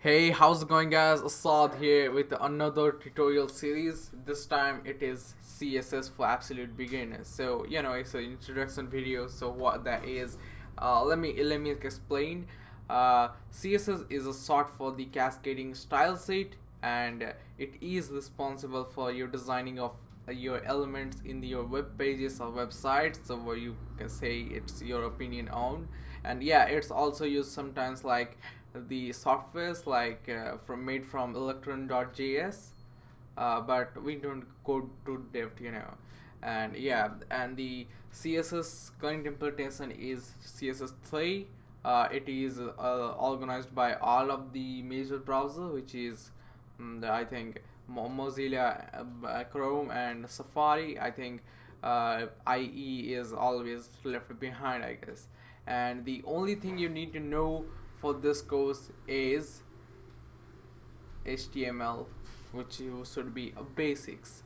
Hey, how's it going guys? Asad here with another tutorial series. This time it is CSS for absolute beginners. So, it's an introduction video. So what that is, let me explain. CSS is a sort for the cascading style sheet, and it is responsible for your designing of your elements in your web pages or websites, so where you can say it's your opinion on. And yeah, it's also used sometimes like the softwares like from made from electron.js, but we don't go to depth, and yeah, and the CSS current implementation is CSS3. It is organized by all of the major browser, which is I think Mozilla, Chrome, and Safari. I think IE is always left behind, I guess. And the only thing you need to know for this course is HTML, which should be basics.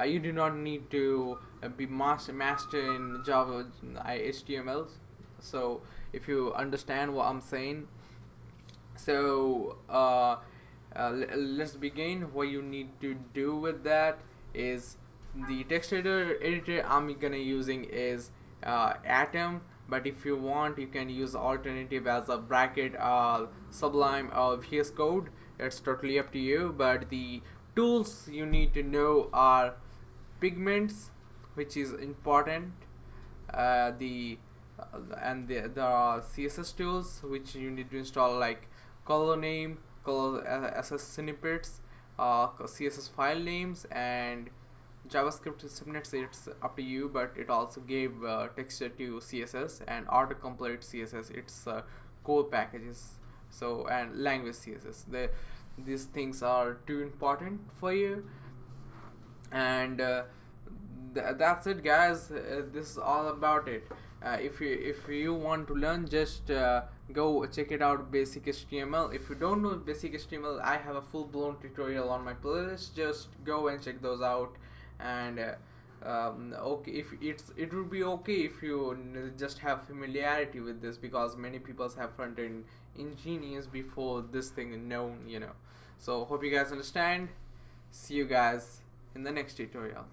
You do not need to be master in Java HTML. So if you understand what I'm saying, so let's begin. What you need to do with that is the text editor I'm gonna using is Atom, but if you want you can use alternative as a bracket, Sublime, or VS Code. It's totally up to you, but the tools you need to know are pigments, which is important, the and there are CSS tools which you need to install, like color name, color SS snippets, CSS file names, and JavaScript subnets. It's up to you, but it also gave texture to CSS and autocomplete CSS. It's core packages. So, and language CSS. These things are too important for you, and that's it, guys. This is all about it. If you want to learn, just go check it out, basic HTML. If you don't know basic HTML, I have a full-blown tutorial on my playlist. Just go and check those out. And okay, if it would be okay if you just have familiarity with this, because many people have front-end engineers before this thing is known. So hope you guys understand. See you guys in the next tutorial.